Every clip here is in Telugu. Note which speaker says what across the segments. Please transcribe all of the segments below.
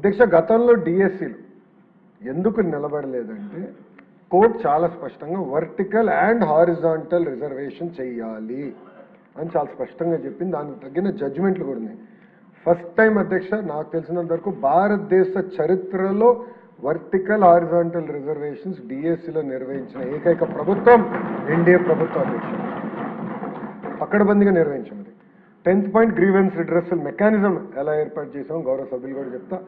Speaker 1: అధ్యక్ష, గతంలో డిఎస్సీలు ఎందుకు నిలబడలేదంటే కోర్టు చాలా స్పష్టంగా వర్టికల్ అండ్ హారిజాంటల్ రిజర్వేషన్ చేయాలి అని చాలా స్పష్టంగా చెప్పింది. దానికి తగిన జడ్జిమెంట్లు కూడా ఉన్నాయి. ఫస్ట్ టైం అధ్యక్ష, నాకు తెలిసినంత వరకు భారతదేశ చరిత్రలో వర్టికల్ హారిజాంటల్ రిజర్వేషన్స్ డిఎస్సీలో నిర్వహించిన ఏకైక ప్రభుత్వం ఎన్డీఏ ప్రభుత్వం అధ్యక్ష. పక్కడబందిగా నిర్వహించింది. 10th point grievance redressal mechanism ఎలా ఏర్పాటు చేసాం గౌరవ సభ్యులు కూడా చెప్తా.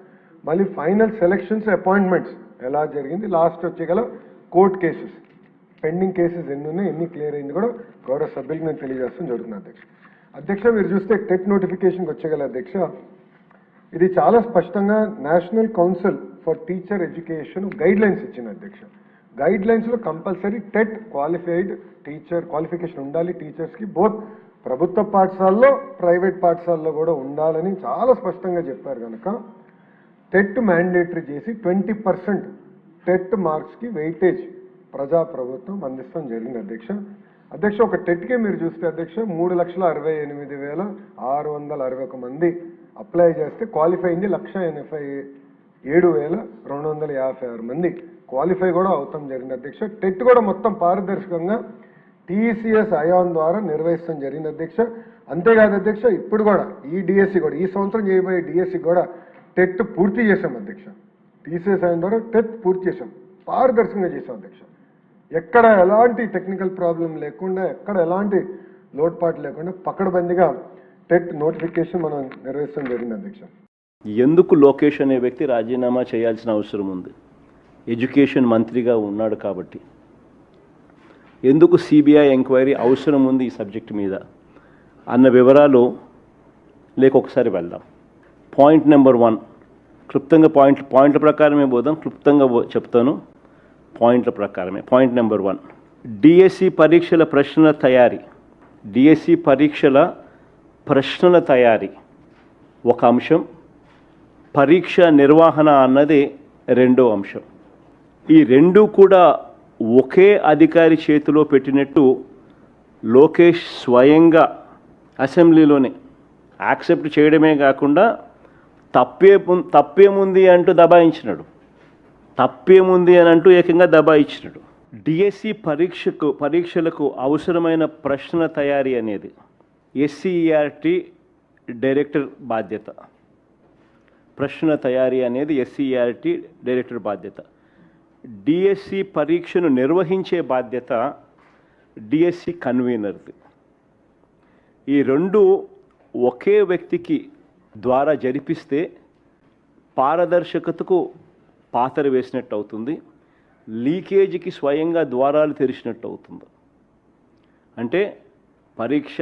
Speaker 1: మళ్ళీ ఫైనల్ సెలక్షన్స్ అపాయింట్మెంట్స్ ఎలా జరిగింది, లాస్ట్ వచ్చేగల కోర్ట్ కేసెస్ పెండింగ్ కేసెస్ ఎన్ని ఉన్నాయి, ఎన్ని క్లియర్ అయింది కూడా గౌరవ సభ్యులకు నేను తెలియజేస్తాం జరుగుతుంది అధ్యక్ష. అధ్యక్ష, మీరు చూస్తే టెట్ నోటిఫికేషన్కి వచ్చేగల అధ్యక్ష, ఇది చాలా స్పష్టంగా national council for teacher education guidelines ఇచ్చింది అధ్యక్ష. గైడ్ లైన్స్లో compulsory TET qualified teacher qualification ఉండాలి టీచర్స్కి, బోత్ ప్రభుత్వ పాఠశాలలో ప్రైవేట్ పాఠశాలలో కూడా ఉండాలని చాలా స్పష్టంగా చెప్పారు కనుక టెట్ మ్యాండేటరీ చేసి 20% టెట్ మార్క్స్కి వెయిటేజ్ ప్రభుత్వం అందిస్తాం జరిగింది అధ్యక్ష. అధ్యక్ష, ఒక టెట్కే మీరు చూస్తే అధ్యక్ష 3,68,661 మంది అప్లై చేస్తే క్వాలిఫై అయింది 1,87,256 మంది క్వాలిఫై కూడా అవుతాం జరిగింది అధ్యక్ష. టెట్ కూడా మొత్తం పారదర్శకంగా టీసీఎస్ అయాన్ ద్వారా నిర్వహిస్తాం జరిగింది అధ్యక్ష. అంతేకాదు అధ్యక్ష, ఇప్పుడు కూడా ఈ డిఎస్సి కూడా ఈ సంవత్సరం చేయబోయే డిఎస్సి కూడా టెట్ పూర్తి చేశాం అధ్యక్ష. టీసీఎస్ అయాన్ ద్వారా టెట్ పూర్తి చేశాం, పారదర్శకంగా చేశాం అధ్యక్ష. ఎక్కడ ఎలాంటి టెక్నికల్ ప్రాబ్లం లేకుండా, ఎక్కడ ఎలాంటి లోటుపాటు లేకుండా పకడ్బందీగా టెట్ నోటిఫికేషన్ మనం నిర్వహిస్తాం జరిగింది అధ్యక్ష.
Speaker 2: ఎందుకు లోకేష్ అనే వ్యక్తి రాజీనామా చేయాల్సిన అవసరం ఉంది? ఎడ్యుకేషన్ మంత్రిగా ఉన్నాడు కాబట్టి. ఎందుకు సిబిఐ ఎంక్వైరీ అవసరం ఉంది ఈ సబ్జెక్ట్ మీద అన్న వివరాలు ఒకసారి వెళ్దాం. పాయింట్ నెంబర్ 1 క్లుప్తంగా పాయింట్ల ప్రకారమే పోదాం, క్లుప్తంగా చెప్తాను పాయింట్ల ప్రకారమే. పాయింట్ నెంబర్ 1, డిఎస్సి పరీక్షల ప్రశ్నల తయారీ. డిఎస్సి పరీక్షల ప్రశ్నల తయారీ ఒక అంశం, పరీక్ష నిర్వహణ అన్నది రెండో అంశం. ఈ రెండు కూడా ఒకే అధికారి చేతిలో పెట్టినట్టు లోకేష్ స్వయంగా అసెంబ్లీలోనే యాక్సెప్ట్ చేయడమే కాకుండా తప్పేముంది అంటూ దబాయించినాడు. తప్పేముంది అని అంటూ ఏకంగా దబాయించినాడు. డిఎస్సి పరీక్షలకు అవసరమైన ప్రశ్నల తయారీ అనేది ఎస్సీఈఆర్టీ డైరెక్టర్ బాధ్యత. ప్రశ్నల తయారీ అనేది ఎస్సీఈఆర్టీ డైరెక్టర్ బాధ్యత. డిఎస్సి పరీక్షను నిర్వహించే బాధ్యత డిఎస్సి కన్వీనర్ది. ఈ రెండు ఒకే వ్యక్తికి ద్వారా జరిపిస్తే పారదర్శకతకు పాతర వేసినట్టు అవుతుంది, లీకేజీకి స్వయంగా ద్వారాలు తెరిచినట్టు అవుతుంది. అంటే పరీక్ష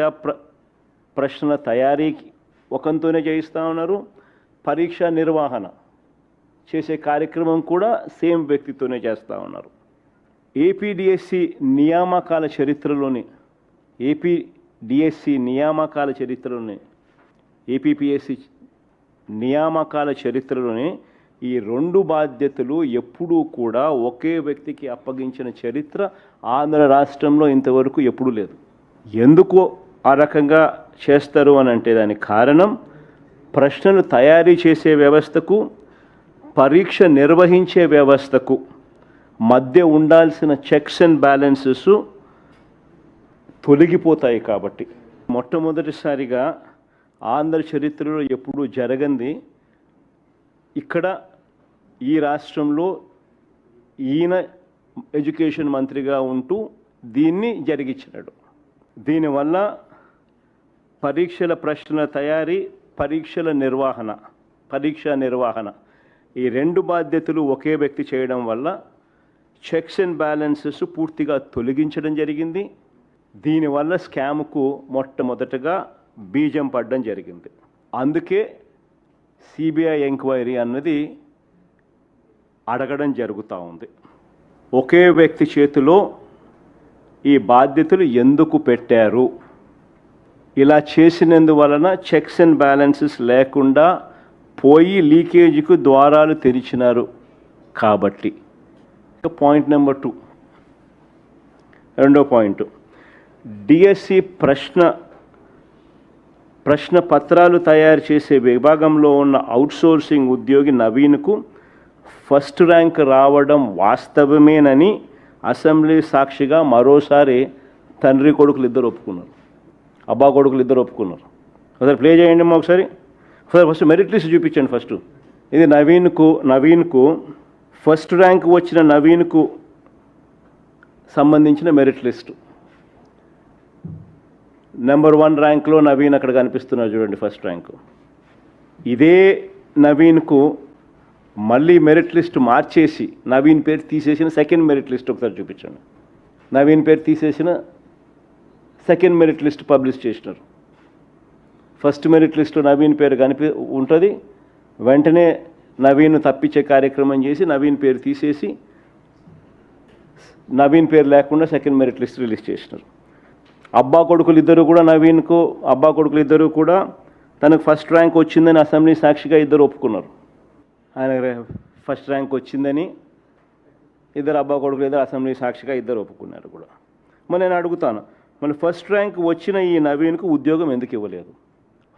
Speaker 2: ప్రశ్నల తయారీకి ఒకంతోనే చేయిస్తూ ఉన్నారు, పరీక్ష నిర్వహణ చేసే కార్యక్రమం కూడా సేమ్ వ్యక్తితోనే చేస్తూ ఉన్నారు. ఏపీడిఎస్సి నియామకాల చరిత్రలోని ఏపీడిఎస్సి నియామకాల చరిత్రలోనే ఏపీపీఎస్సి నియామకాల చరిత్రలోనే ఈ రెండు బాధ్యతలు ఎప్పుడూ కూడా ఒకే వ్యక్తికి అప్పగించిన చరిత్ర ఆంధ్ర రాష్ట్రంలో ఇంతవరకు ఎప్పుడూ లేదు. ఎందుకు ఆ రకంగా చేస్తారు అని అంటే దానికి కారణం ప్రశ్నలు తయారీ చేసే వ్యవస్థకు పరీక్ష నిర్వహించే వ్యవస్థకు మధ్య ఉండాల్సిన చెక్స్ అండ్ బ్యాలెన్సెస్ తొలగిపోతాయి కాబట్టి. మొట్టమొదటిసారిగా ఆంధ్ర చరిత్రలో ఎప్పుడూ జరగంది ఇక్కడ ఈ రాష్ట్రంలో ఈయన ఎడ్యుకేషన్ మంత్రిగా ఉంటూ దీన్ని జరిగించినాడు. దీనివల్ల పరీక్షల ప్రశ్నల తయారీ, పరీక్ష నిర్వహణ ఈ రెండు బాధ్యతలు ఒకే వ్యక్తి చేయడం వల్ల చెక్స్ అండ్ బ్యాలెన్సెస్ పూర్తిగా తొలగించడం జరిగింది. దీనివల్ల స్కామ్కు మొట్టమొదటగా బీజం పడడం జరిగింది. అందుకే సిబిఐ ఎంక్వైరీ అన్నది అడగడం జరుగుతూ ఉంది. ఒకే వ్యక్తి చేతిలో ఈ బాధ్యతలు ఎందుకు పెట్టారు, ఇలా చేసినందువలన చెక్స్ అండ్ బ్యాలెన్సెస్ లేకుండా పోయి లీకేజీకు ద్వారాలు తెరిచినారు కాబట్టి. పాయింట్ నెంబర్ 2, రెండో పాయింట్, డిఎస్సి ప్రశ్న పత్రాలు తయారు చేసే విభాగంలో ఉన్న అవుట్సోర్సింగ్ ఉద్యోగి నవీన్కు ఫస్ట్ ర్యాంక్ రావడం వాస్తవమేనని అసెంబ్లీ సాక్షిగా మరోసారి తండ్రి కొడుకులు ఇద్దరు ఒప్పుకున్నారు, అబ్బా కొడుకులు ఇద్దరు ఒప్పుకున్నారు. ఒకసారి ప్లే చేయండి అమ్మా ఒకసారి. ఫస్ట్ మెరిట్ లిస్ట్ చూపించండి. ఫస్ట్ ఇది నవీన్కు ఫస్ట్ ర్యాంక్ వచ్చిన నవీన్కు సంబంధించిన మెరిట్ లిస్టు. నెంబర్ 1 ర్యాంక్లో నవీన్ అక్కడ కనిపిస్తున్నారు చూడండి, ఫస్ట్ ర్యాంకు. ఇదే నవీన్కు మళ్ళీ మెరిట్ లిస్ట్ మార్చేసి నవీన్ పేరు తీసేసిన సెకండ్ మెరిట్ లిస్ట్ ఒకసారి చూపించండి. నవీన్ పేరు తీసేసిన సెకండ్ మెరిట్ లిస్ట్ పబ్లిష్ చేసినారు. ఫస్ట్ మెరిట్ లిస్ట్లో నవీన్ పేరు ఉంటుంది. వెంటనే నవీన్ తప్పించే కార్యక్రమం చేసి నవీన్ పేరు తీసేసి నవీన్ పేరు లేకుండా సెకండ్ మెరిట్ లిస్ట్ రిలీజ్ చేసినారు. అబ్బా కొడుకులు ఇద్దరు కూడా తనకు ఫస్ట్ ర్యాంక్ వచ్చిందని అసెంబ్లీ సాక్షిగా ఇద్దరు ఒప్పుకున్నారు. ఆయన ఫస్ట్ ర్యాంక్ వచ్చిందని ఇద్దరు అబ్బా కొడుకులు ఇద్దరు అసెంబ్లీ సాక్షిగా ఇద్దరు ఒప్పుకున్నారు కూడా. మరి నేను అడుగుతాను, మన ఫస్ట్ ర్యాంక్ వచ్చిన ఈ నవీన్కు ఉద్యోగం ఎందుకు ఇవ్వలేదు?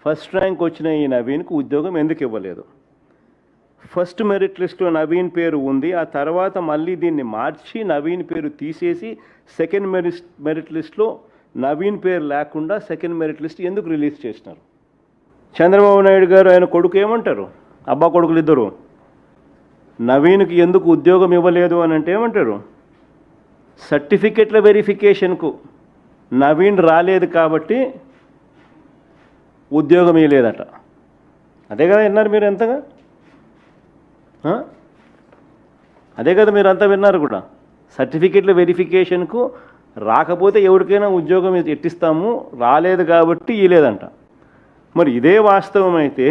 Speaker 2: ఫస్ట్ ర్యాంక్ వచ్చిన ఈ నవీన్కు ఉద్యోగం ఎందుకు ఇవ్వలేదు? ఫస్ట్ మెరిట్ లిస్ట్లో నవీన్ పేరు ఉంది, ఆ తర్వాత మళ్ళీ దీన్ని మార్చి నవీన్ పేరు తీసేసి సెకండ్ మెరిట్ లిస్ట్లో నవీన్ పేరు లేకుండా సెకండ్ మెరిట్ లిస్ట్ ఎందుకు రిలీజ్ చేసినారు? చంద్రబాబు నాయుడు గారు ఆయన కొడుకు ఏమంటారు? అబ్బా కొడుకులు ఇద్దరు నవీన్కి ఎందుకు ఉద్యోగం ఇవ్వలేదు అని అంటే ఏమంటారు? సర్టిఫికెట్ల వెరిఫికేషన్కు నవీన్ రాలేదు కాబట్టి ఉద్యోగం ఇవ్వలేదట. అదే కదా విన్నారు మీరు ఎంతగా? అదే కదా మీరు అంతా విన్నారు కూడా. సర్టిఫికెట్ల వెరిఫికేషన్కు రాకపోతే ఎవరికైనా ఉద్యోగం ఎట్టిస్తాము, రాలేదు కాబట్టి ఇవ్వలేదంట. మరి ఇదే వాస్తవం అయితే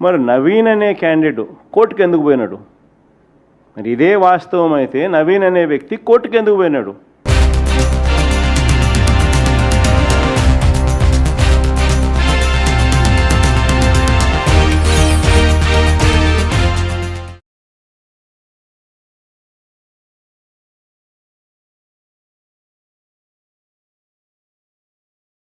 Speaker 2: మరి నవీన్ అనే క్యాండిడేట్ కోర్టుకు ఎందుకు పోయినాడు? మరి ఇదే వాస్తవం అయితే నవీన్ అనే వ్యక్తి కోర్టుకు ఎందుకు పోయినాడు?